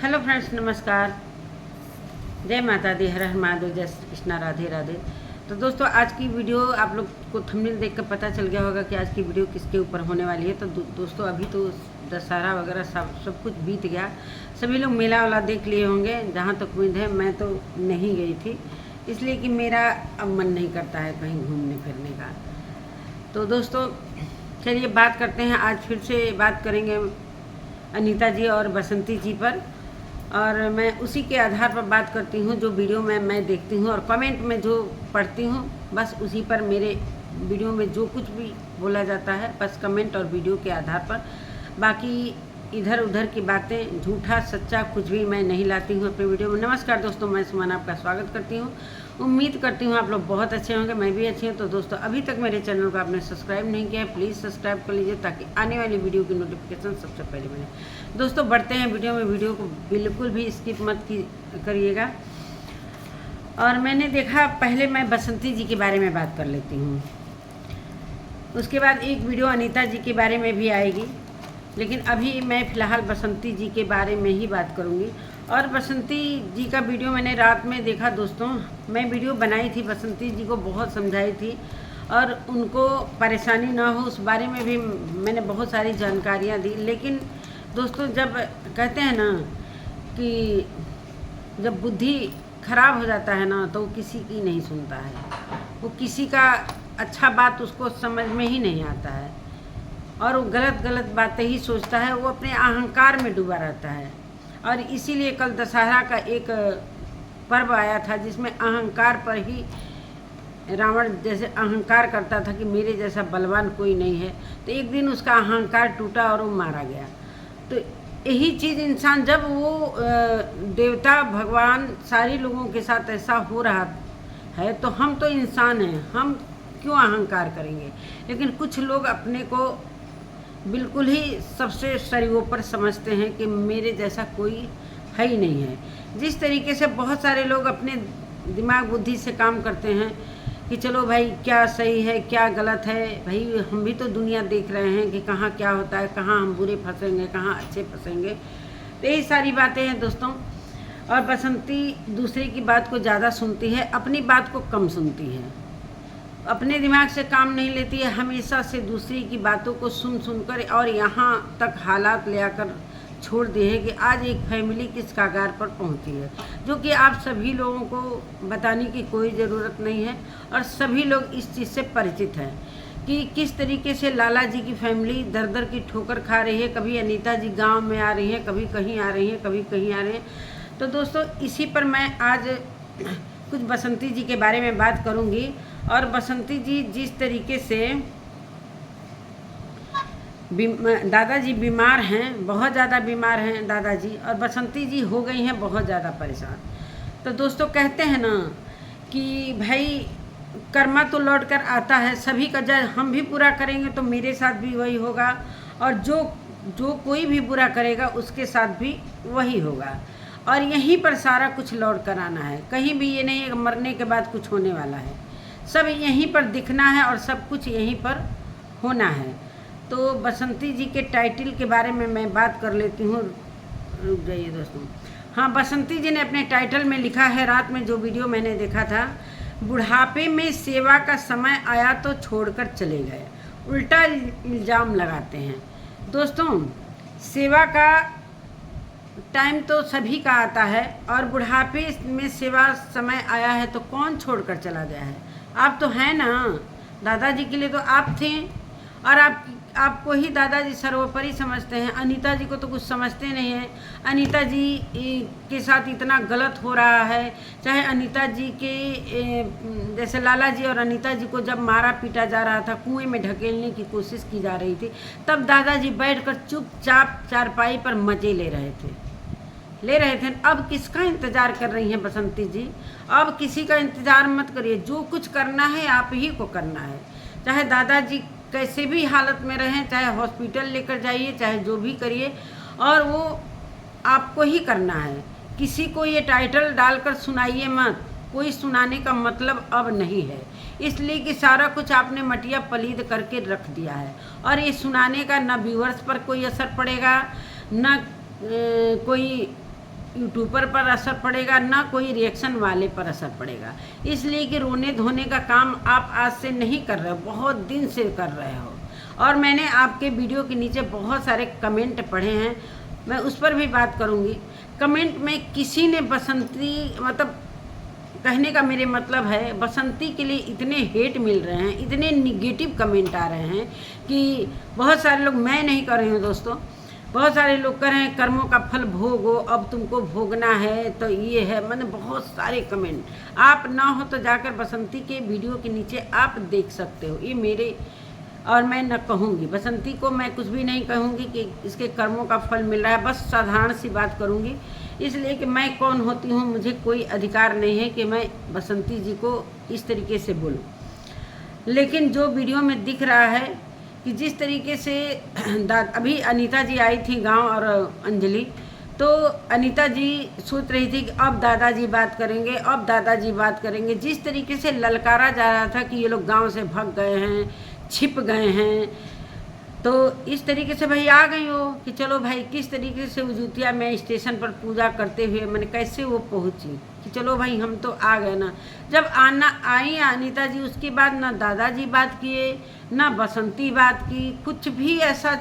Hello friends, नमस्कार। जय माता दी, हर हर महादेव, जय श्री कृष्णा, राधे राधे। तो दोस्तों, आज की वीडियो आप लोग को थंबनेल देख कर पता चल गया होगा कि आज की वीडियो किसके ऊपर होने वाली है। तो दोस्तों, अभी तो दशहरा वगैरह सब कुछ बीत गया। सभी लोग मेला वाला देख लिए होंगे। जहाँ तक उम्मीद है, मैं तो नहीं गई थी, इसलिए कि मेरा अब मन नहीं करता है कहीं घूमने फिरने का। तो दोस्तों, चलिए बात करते हैं। आज फिर से बात करेंगे अनीता जी और बसंती जी पर, और मैं उसी के आधार पर बात करती हूँ। जो वीडियो में मैं देखती हूँ और कमेंट में जो पढ़ती हूँ, बस उसी पर मेरे वीडियो में जो कुछ भी बोला जाता है, बस कमेंट और वीडियो के आधार पर। बाकी इधर उधर की बातें, झूठा सच्चा कुछ भी मैं नहीं लाती हूँ अपने वीडियो में। नमस्कार दोस्तों, मैं सुमन आपका स्वागत करती हूँ। उम्मीद करती हूँ आप लोग बहुत अच्छे होंगे, मैं भी अच्छी हूँ। तो दोस्तों, अभी तक मेरे चैनल को आपने सब्सक्राइब नहीं किया है, प्लीज़ सब्सक्राइब कर लीजिए ताकि आने वाली वीडियो की नोटिफिकेशन सबसे पहले मिले। दोस्तों, बढ़ते हैं वीडियो में। वीडियो को बिल्कुल भी स्किप मत करिएगा। और मैंने देखा, पहले मैं बसंती जी के बारे में बात कर लेती हूँ, उसके बाद एक वीडियो अनीता जी के बारे में भी आएगी, लेकिन अभी मैं फ़िलहाल बसंती जी के बारे में ही बात करूँगी। और बसंती जी का वीडियो मैंने रात में देखा दोस्तों। मैं वीडियो बनाई थी, बसंती जी को बहुत समझाई थी, और उनको परेशानी ना हो उस बारे में भी मैंने बहुत सारी जानकारियाँ दी। लेकिन दोस्तों, जब कहते हैं ना कि जब बुद्धि खराब हो जाता है ना, तो वो किसी की नहीं सुनता है। वो किसी का अच्छा बात उसको समझ में ही नहीं आता है, और वो गलत गलत बातें ही सोचता है। वो अपने अहंकार में डूबा रहता है। और इसीलिए कल दशहरा का एक पर्व आया था जिसमें अहंकार पर ही रावण जैसे अहंकार करता था कि मेरे जैसा बलवान कोई नहीं है। तो एक दिन उसका अहंकार टूटा और वो मारा गया। तो यही चीज़ इंसान, जब वो देवता भगवान सारे लोगों के साथ ऐसा हो रहा है, तो हम तो इंसान हैं, हम क्यों अहंकार करेंगे। लेकिन कुछ लोग अपने को बिल्कुल ही सबसे सर्वोपरि समझते हैं कि मेरे जैसा कोई है ही नहीं है। जिस तरीके से बहुत सारे लोग अपने दिमाग बुद्धि से काम करते हैं कि चलो भाई, क्या सही है क्या गलत है, भाई हम भी तो दुनिया देख रहे हैं कि कहाँ क्या होता है, कहाँ हम बुरे फंसेंगे, कहाँ अच्छे फंसेंगे। तो यही सारी बातें हैं दोस्तों। और बसंती दूसरे की बात को ज़्यादा सुनती है, अपनी बात को कम सुनती है, अपने दिमाग से काम नहीं लेती है। हमेशा से दूसरी की बातों को सुन सुनकर और यहाँ तक हालात ले आकर छोड़ दिए है कि आज एक फैमिली किस कगार पर पहुँची है, जो कि आप सभी लोगों को बताने की कोई ज़रूरत नहीं है। और सभी लोग इस चीज़ से परिचित हैं कि किस तरीके से लाला जी की फैमिली दर दर की ठोकर खा रही है। कभी अनीता जी गांव में आ रही हैं, कभी कहीं आ रही हैं, कभी कहीं आ रहे हैं। तो दोस्तों, इसी पर मैं आज कुछ बसंती जी के बारे में बात करूंगी। और बसंती जी जिस तरीके से दादाजी बीमार हैं, बहुत ज़्यादा बीमार हैं दादाजी, और बसंती जी हो गई हैं बहुत ज़्यादा परेशान। तो दोस्तों, कहते हैं ना कि भाई कर्मा तो लौट कर आता है, सभी का जब हम भी पूरा करेंगे तो मेरे साथ भी वही होगा, और जो कोई भी बुरा करेगा उसके साथ भी वही होगा। और यहीं पर सारा कुछ लौट कर आना है। कहीं भी ये नहीं है मरने के बाद कुछ होने वाला है। सब यहीं पर दिखना है और सब कुछ यहीं पर होना है। तो बसंती जी के टाइटल के बारे में मैं बात कर लेती हूँ। रुक जाइए दोस्तों। हाँ, बसंती जी ने अपने टाइटल में लिखा है, रात में जो वीडियो मैंने देखा था, बुढ़ापे में सेवा का समय आया तो छोड़कर चले गए। उल्टा इल्ज़ाम लगाते हैं दोस्तों। सेवा का टाइम तो सभी का आता है, और बुढ़ापे में सेवा समय आया है तो कौन छोड़कर चला गया है। आप तो हैं ना, दादाजी के लिए तो आप थे, और आपको ही दादाजी सर्वोपरि समझते हैं। अनीता जी को तो कुछ समझते नहीं हैं। अनीता जी के साथ इतना गलत हो रहा है, चाहे अनीता जी के जैसे लाला जी और अनीता जी को जब मारा पीटा जा रहा था, कुएं में ढकेलने की कोशिश की जा रही थी, तब दादाजी बैठकर चुपचाप चारपाई पर मजे ले रहे थे। अब किसका इंतज़ार कर रही हैं बसंती जी? अब किसी का इंतज़ार मत करिए। जो कुछ करना है आप ही को करना है। चाहे दादाजी कैसे भी हालत में रहें, चाहे हॉस्पिटल लेकर जाइए, चाहे जो भी करिए, और वो आपको ही करना है। किसी को ये टाइटल डालकर सुनाइए मत। कोई सुनाने का मतलब अब नहीं है, इसलिए कि सारा कुछ आपने मटिया पलीद करके रख दिया है। और ये सुनाने का न व्यूअर्स पर कोई असर पड़ेगा, न कोई यूट्यूबर पर असर पड़ेगा, ना कोई रिएक्शन वाले पर असर पड़ेगा। इसलिए कि रोने धोने का काम आप आज से नहीं कर रहे हो, बहुत दिन से कर रहे हो। और मैंने आपके वीडियो के नीचे बहुत सारे कमेंट पढ़े हैं, मैं उस पर भी बात करूँगी। कमेंट में किसी ने बसंती, मतलब कहने का मेरे मतलब है, बसंती के लिए इतने हेट मिल रहे हैं, इतने निगेटिव कमेंट आ रहे हैं कि बहुत सारे लोग, मैं नहीं कर रही हूँ दोस्तों, बहुत सारे लोग कह रहे हैं कर्मों का फल भोगो, अब तुमको भोगना है, तो ये है, मैंने बहुत सारे कमेंट। आप ना हो तो जाकर बसंती के वीडियो के नीचे आप देख सकते हो। ये मेरे, और मैं न कहूँगी बसंती को, मैं कुछ भी नहीं कहूँगी कि इसके कर्मों का फल मिल रहा है, बस साधारण सी बात करूँगी। इसलिए कि मैं कौन होती हूँ, मुझे कोई अधिकार नहीं है कि मैं बसंती जी को इस तरीके से बोलूँ। लेकिन जो वीडियो में दिख रहा है कि जिस तरीके से अभी अनीता जी आई थी गांव, और अंजलि, तो अनीता जी सोच रही थी कि अब दादाजी बात करेंगे, अब दादाजी बात करेंगे। जिस तरीके से ललकारा जा रहा था कि ये लोग गांव से भाग गए हैं, छिप गए हैं, तो इस तरीके से भाई आ गई हो कि चलो भाई, किस तरीके से उजुतिया में स्टेशन पर पूजा करते हुए मैंने कैसे वो पहुंची कि चलो भाई हम तो आ गए ना। जब आना आई अनीता जी, उसके बाद ना दादाजी बात किए, ना बसंती बात की, कुछ भी ऐसा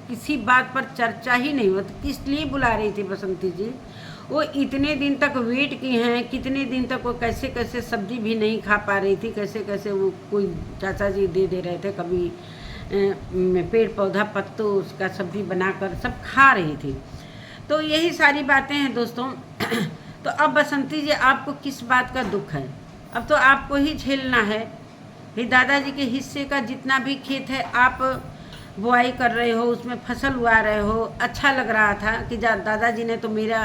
किसी बात पर चर्चा ही नहीं हुआ। तो किस लिए बुला रही थी बसंती जी? वो इतने दिन तक वेट की हैं, कितने दिन तक वो कैसे कैसे सब्जी भी नहीं खा पा रही थी, कैसे कैसे वो कोई चाचा जी दे रहे थे, कभी पेड़ पौधा पत्तों उसका सब्जी बनाकर सब खा रही थी। तो यही सारी बातें हैं दोस्तों। तो अब बसंती जी, आपको किस बात का दुख है? अब तो आपको ही झेलना है। फिर दादाजी के हिस्से का जितना भी खेत है आप बुआई कर रहे हो, उसमें फसल उगा रहे हो। अच्छा लग रहा था कि दादाजी ने तो मेरा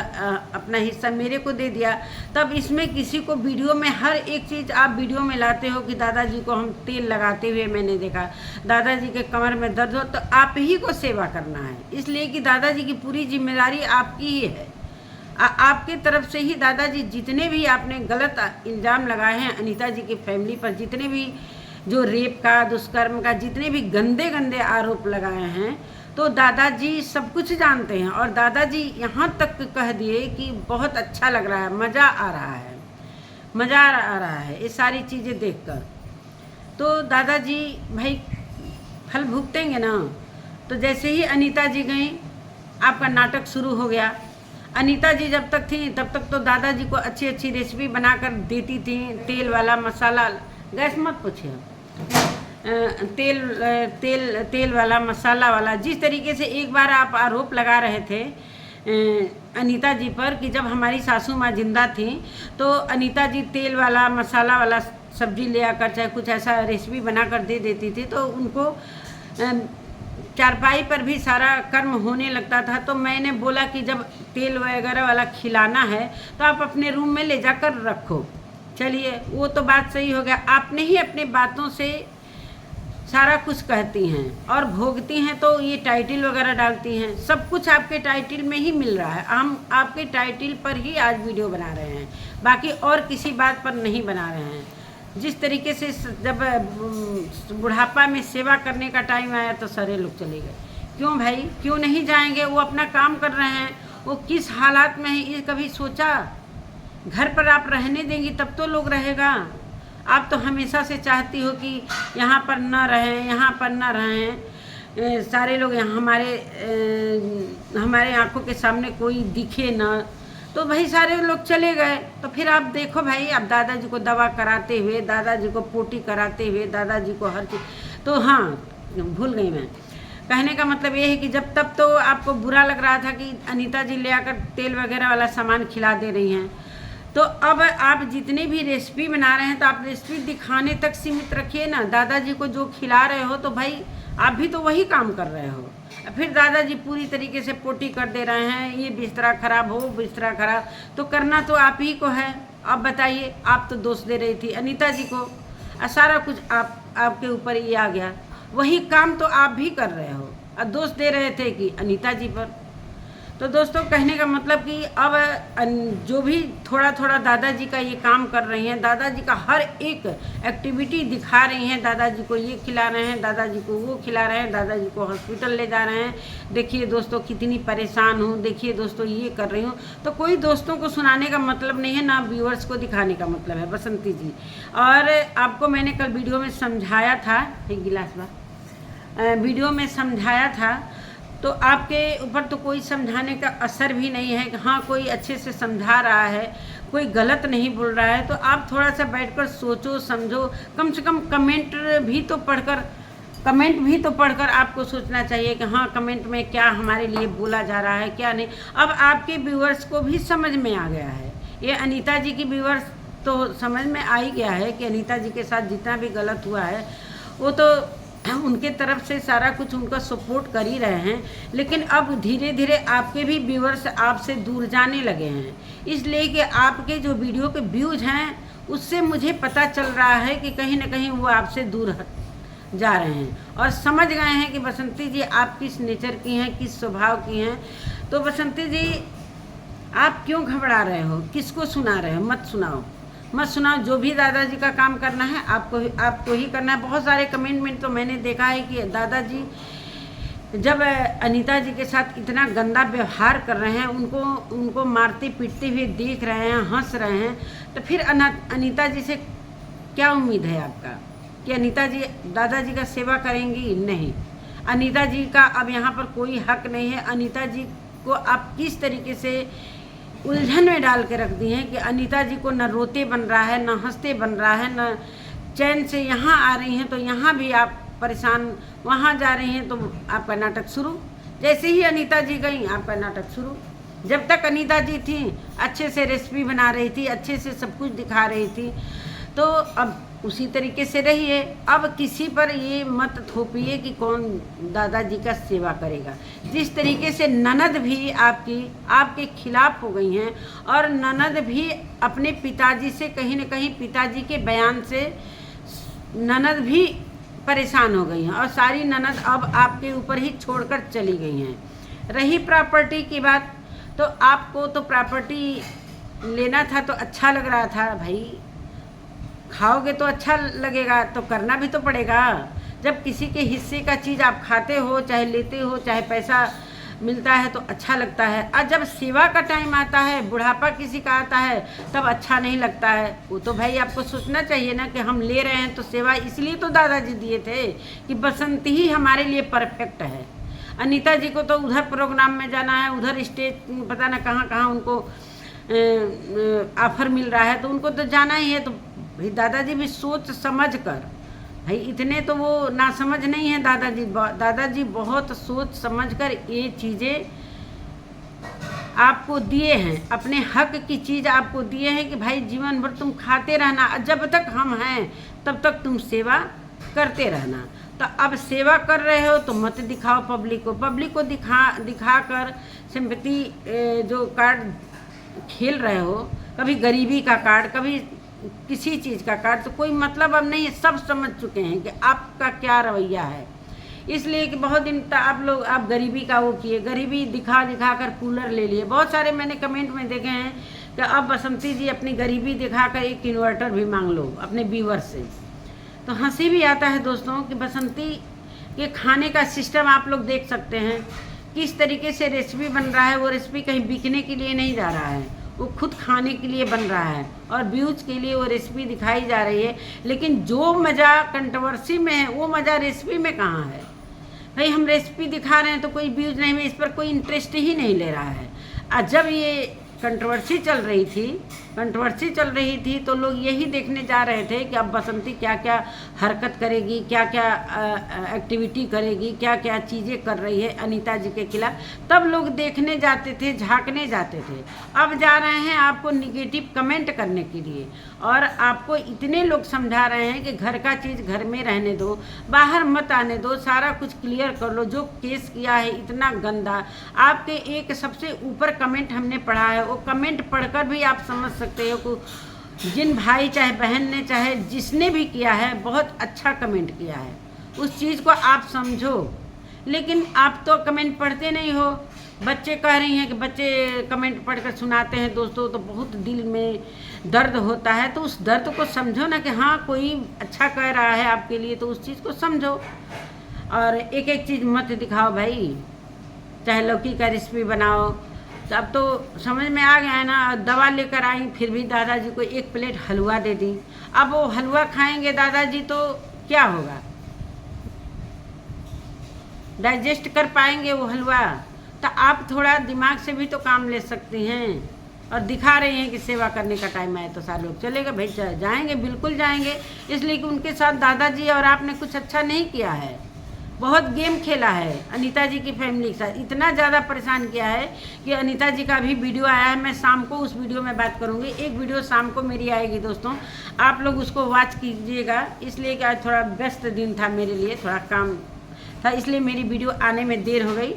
अपना हिस्सा मेरे को दे दिया। तब इसमें किसी को वीडियो में हर एक चीज़ आप वीडियो में लाते हो कि दादाजी को हम तेल लगाते हुए मैंने देखा, दादाजी के कमर में दर्द हो, तो आप ही को सेवा करना है। इसलिए कि दादाजी की पूरी जिम्मेदारी आपकी ही है। आपके तरफ से ही दादाजी जितने भी आपने गलत इल्ज़ाम लगाए हैं अनीता जी की फैमिली पर, जितने भी जो रेप का, दुष्कर्म का, जितने भी गंदे गंदे आरोप लगाए हैं, तो दादाजी सब कुछ जानते हैं। और दादाजी यहाँ तक कह दिए कि बहुत अच्छा लग रहा है, मज़ा आ रहा है, मज़ा आ रहा है ये सारी चीज़ें देखकर। तो दादाजी भाई फल भुगतेंगे ना। तो जैसे ही अनीता जी गई, आपका नाटक शुरू हो गया। अनीता जी जब तक थी तब तक तो दादाजी को अच्छी अच्छी रेसिपी बनाकर देती थी, तेल वाला मसाला, गैस मत पूछिए, तेल वाला मसाला वाला। जिस तरीके से एक बार आप आरोप लगा रहे थे अनीता जी पर कि जब हमारी सासू माँ जिंदा थी तो अनीता जी तेल वाला मसाला वाला सब्जी ले आकर चाहे कुछ ऐसा रेसिपी बनाकर दे देती थी, तो उनको चारपाई पर भी सारा कर्म होने लगता था। तो मैंने बोला कि जब तेल वगैरह वाला खिलाना है तो आप अपने रूम में ले जाकर रखो। चलिए, वो तो बात सही हो गया। आपने ही अपने बातों से सारा कुछ कहती हैं और भोगती हैं, तो ये टाइटल वगैरह डालती हैं, सब कुछ आपके टाइटल में ही मिल रहा है। हम आपके टाइटल पर ही आज वीडियो बना रहे हैं, बाकी और किसी बात पर नहीं बना रहे हैं। जिस तरीके से जब बुढ़ापा में सेवा करने का टाइम आया तो सारे लोग चले गए। क्यों भाई, क्यों नहीं जाएंगे? वो अपना काम कर रहे हैं, वो किस हालात में है ये कभी सोचा? घर पर आप रहने देंगी तब तो लोग रहेगा। आप तो हमेशा से चाहती हो कि यहाँ पर ना रहें, यहाँ पर ना रहें, सारे लोग यहाँ हमारे आंखों के सामने कोई दिखे ना। तो भाई सारे लोग चले गए। तो फिर आप देखो भाई, आप दादाजी को दवा कराते हुए, दादाजी को पोटी कराते हुए, दादाजी को हर चीज़। तो हाँ, भूल गई मैं, कहने का मतलब ये है कि जब तब तो आपको बुरा लग रहा था कि अनीता जी ले आकर तेल वगैरह वाला सामान खिला दे रही हैं, तो अब आप जितने भी रेसिपी बना रहे हैं तो आप रेसिपी दिखाने तक सीमित रखिए ना। दादाजी को जो खिला रहे हो तो भाई आप भी तो वही काम कर रहे हो। फिर दादाजी पूरी तरीके से पोटी कर दे रहे हैं, ये बिस्तरा खराब हो, बिस्तरा खराब, तो करना तो आप ही को है। अब बताइए, आप तो दोष दे रही थी अनीता जी को, सारा कुछ आपके ऊपर ही आ गया। वही काम तो आप भी कर रहे हो और दोष दे रहे थे कि अनीता जी पर। तो दोस्तों कहने का मतलब कि अब जो भी थोड़ा थोड़ा दादाजी का ये काम कर रही हैं, दादाजी का हर एक एक्टिविटी दिखा रही हैं, दादाजी को ये खिला रहे हैं, दादाजी को वो खिला रहे हैं, दादाजी को हॉस्पिटल ले जा रहे हैं, देखिए दोस्तों कितनी परेशान हूँ, देखिए दोस्तों ये कर रही हूँ। तो कोई दोस्तों को सुनाने का मतलब नहीं है, ना व्यूअर्स को दिखाने का मतलब है बसंती जी। और आपको मैंने कल वीडियो में समझाया था, एक गिलास वीडियो में समझाया था, तो आपके ऊपर तो कोई समझाने का असर भी नहीं है कि हाँ कोई अच्छे से समझा रहा है, कोई गलत नहीं बोल रहा है। तो आप थोड़ा सा बैठकर सोचो समझो, कम से कम कमेंट भी तो पढ़कर आपको सोचना चाहिए कि हाँ कमेंट में क्या हमारे लिए बोला जा रहा है क्या नहीं। अब आपके व्यूअर्स को भी समझ में आ गया है, ये अनीता जी की व्यूअर्स तो समझ में आ ही गया है कि अनीता जी के साथ जितना भी गलत हुआ है वो तो उनके तरफ से सारा कुछ उनका सपोर्ट कर ही रहे हैं। लेकिन अब धीरे धीरे आपके भी व्यूअर्स आपसे दूर जाने लगे हैं, इसलिए कि आपके जो वीडियो के व्यूज़ हैं उससे मुझे पता चल रहा है कि कहीं ना कहीं वो आपसे दूर जा रहे हैं और समझ गए हैं कि बसंती जी आप किस नेचर की हैं, किस स्वभाव की हैं। तो बसंती जी आप क्यों घबरा रहे हो, किसको सुना रहे हो, मत सुनाओ। जो भी दादाजी का काम करना है आपको ही करना है। बहुत सारे कमेंट में तो मैंने देखा है कि दादाजी जब अनीता जी के साथ इतना गंदा व्यवहार कर रहे हैं, उनको मारते पीटते हुए देख रहे हैं, हंस रहे हैं, तो फिर अनीता जी से क्या उम्मीद है आपका कि अनीता जी दादाजी का सेवा करेंगी? नहीं, अनीता जी का अब यहाँ पर कोई हक नहीं है। अनीता जी को आप किस तरीके से उलझन में डाल के रख दी हैं कि अनीता जी को न रोते बन रहा है, न हंसते बन रहा है, न चैन से यहाँ आ रही हैं तो यहाँ भी आप परेशान, वहाँ जा रही हैं तो आपका नाटक शुरू। जैसे ही अनीता जी गई आपका नाटक शुरू। जब तक अनीता जी थी अच्छे से रेसिपी बना रही थी, अच्छे से सब कुछ दिखा रही थी, तो अब उसी तरीके से रहिए। अब किसी पर ये मत थोपिए कि कौन दादाजी का सेवा करेगा। जिस तरीके से ननद भी आपके खिलाफ हो गई हैं और ननद भी अपने पिताजी से कहीं न कहीं पिताजी के बयान से ननद भी परेशान हो गई हैं और सारी ननद अब आपके ऊपर ही छोड़कर चली गई हैं। रही प्रॉपर्टी की बात, तो आपको तो प्रॉपर्टी लेना था तो अच्छा लग रहा था भाई, खाओगे तो अच्छा लगेगा, तो करना भी तो पड़ेगा। जब किसी के हिस्से का चीज़ आप खाते हो, चाहे लेते हो, चाहे पैसा मिलता है तो अच्छा लगता है। और जब सेवा का टाइम आता है, बुढ़ापा किसी का आता है, तब अच्छा नहीं लगता है। वो तो भाई आपको सोचना चाहिए ना कि हम ले रहे हैं तो सेवा इसलिए तो दादाजी दिए थे कि बसंती ही हमारे लिए परफेक्ट है। अनीता जी को तो उधर प्रोग्राम में जाना है, उधर स्टेज पता ना कहाँ कहाँ उनको ऑफर मिल रहा है, तो उनको तो जाना ही है। तो भाई दादाजी भी सोच समझ कर, भाई इतने तो वो नासमझ नहीं है दादाजी बहुत सोच समझकर ये चीज़ें आपको दिए हैं, अपने हक की चीज़ आपको दिए हैं कि भाई जीवन भर तुम खाते रहना, जब तक हम हैं तब तक तुम सेवा करते रहना। तो अब सेवा कर रहे हो तो मत दिखाओ पब्लिक को दिखाकर सिंपैथी जो कार्ड खेल रहे हो, कभी गरीबी का कार्ड, कभी किसी चीज़ का कार्ड, तो कोई मतलब अब नहीं है। सब समझ चुके हैं कि आपका क्या रवैया है। इसलिए कि बहुत दिन तक आप गरीबी का वो किए, गरीबी दिखा कर कूलर ले लिए। बहुत सारे मैंने कमेंट में देखे हैं कि अब बसंती जी अपनी गरीबी दिखाकर एक इन्वर्टर भी मांग लो अपने व्यूअर से। तो हंसी भी आता है दोस्तों कि बसंती के खाने का सिस्टम आप लोग देख सकते हैं, किस तरीके से रेसिपी बन रहा है। वो रेसिपी कहीं बिकने के लिए नहीं जा रहा है, वो खुद खाने के लिए बन रहा है और व्यूज के लिए वो रेसिपी दिखाई जा रही है। लेकिन जो मज़ा कंट्रोवर्सी में है वो मज़ा रेसिपी में कहाँ है? भाई हम रेसिपी दिखा रहे हैं तो कोई व्यूज नहीं में, इस पर कोई इंटरेस्ट ही नहीं ले रहा है। और जब ये कंट्रोवर्सी चल रही थी तो लोग यही देखने जा रहे थे कि अब बसंती क्या क्या हरकत करेगी, क्या क्या एक्टिविटी करेगी, क्या क्या चीज़ें कर रही है अनीता जी के खिलाफ। तब लोग देखने जाते थे, झांकने जाते थे। अब जा रहे हैं आपको निगेटिव कमेंट करने के लिए, और आपको इतने लोग समझा रहे हैं कि घर का चीज़ घर में रहने दो, बाहर मत आने दो, सारा कुछ क्लियर कर लो। जो केस किया है इतना गंदा, आपके एक सबसे ऊपर कमेंट हमने पढ़ा है, वो कमेंट पढ़कर भी आप समझ सकते हो कि जिन भाई चाहे बहन ने चाहे जिसने भी किया है बहुत अच्छा कमेंट किया है, उस चीज़ को आप समझो। लेकिन आप तो कमेंट पढ़ते नहीं हो, बच्चे कह रही हैं कि बच्चे कमेंट पढ़कर सुनाते हैं दोस्तों, तो बहुत दिल में दर्द होता है। तो उस दर्द को समझो ना कि हाँ कोई अच्छा कह रहा है आपके लिए, तो उस चीज़ को समझो और एक एक चीज़ मत दिखाओ भाई। चाहे लौकी का रेसिपी बनाओ, तो अब तो समझ में आ गया है ना। दवा लेकर आई, फिर भी दादाजी को 1 प्लेट हलवा दे दी। अब वो हलवा खाएंगे दादाजी तो क्या होगा, डाइजेस्ट कर पाएंगे वो हलवा? तो आप थोड़ा दिमाग से भी तो काम ले सकती हैं। और दिखा रही हैं कि सेवा करने का टाइम आए तो सारे लोग चलेगा भाई, जाएंगे, बिल्कुल जाएंगे। इसलिए कि उनके साथ दादाजी और आपने कुछ अच्छा नहीं किया है, बहुत गेम खेला है अनीता जी की फैमिली के साथ, इतना ज़्यादा परेशान किया है कि अनीता जी का भी वीडियो आया है। मैं शाम को उस वीडियो में बात करूँगी। एक वीडियो शाम को मेरी आएगी दोस्तों, आप लोग उसको वॉच कीजिएगा। इसलिए कि आज थोड़ा व्यस्त दिन था मेरे लिए, थोड़ा काम था, इसलिए मेरी वीडियो आने में देर हो गई।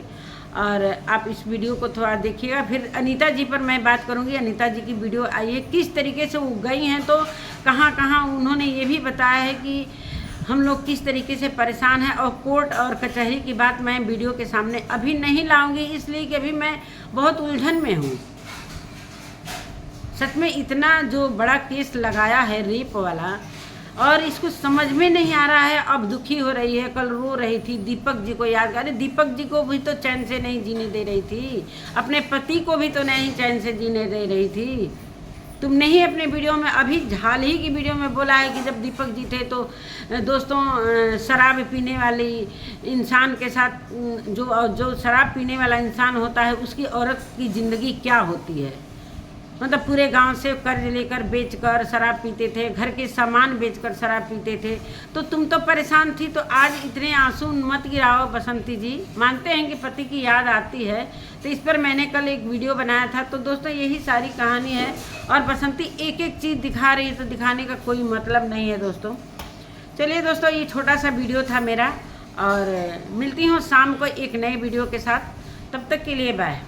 और आप इस वीडियो को थोड़ा देखिएगा। फिर अनीता जी पर मैं बात करूंगी। अनीता जी की वीडियो आई है, किस तरीके से वो गई हैं, तो कहाँ कहाँ उन्होंने ये भी बताया है कि हम लोग किस तरीके से परेशान हैं। और कोर्ट और कचहरी की बात मैं वीडियो के सामने अभी नहीं लाऊंगी, इसलिए कि अभी मैं बहुत उलझन में हूँ। सच में इतना जो बड़ा केस लगाया है रेप वाला, और इसको समझ में नहीं आ रहा है। अब दुखी हो रही है, कल रो रही थी, दीपक जी को याद कर। दीपक जी को भी तो चैन से नहीं जीने दे रही थी, अपने पति को भी तो नहीं चैन से जीने दे रही थी। तुमने ही अपने वीडियो में, अभी हाल ही की वीडियो में बोला है कि जब दीपक जी थे तो दोस्तों शराब पीने वाली इंसान के साथ, जो शराब पीने वाला इंसान होता है उसकी औरत की ज़िंदगी क्या होती है। मतलब पूरे गांव से कर्ज लेकर बेचकर शराब पीते थे, घर के सामान बेचकर शराब पीते थे। तो तुम तो परेशान थी, तो आज इतने आंसू मत गिराओ बसंती जी। मानते हैं कि पति की याद आती है, तो इस पर मैंने कल एक वीडियो बनाया था। तो दोस्तों यही सारी कहानी है, और बसंती एक एक चीज़ दिखा रही है, तो दिखाने का कोई मतलब नहीं है दोस्तों। चलिए दोस्तों, ये छोटा सा वीडियो था मेरा, और मिलती हूँ शाम को एक नए वीडियो के साथ। तब तक के लिए बाय।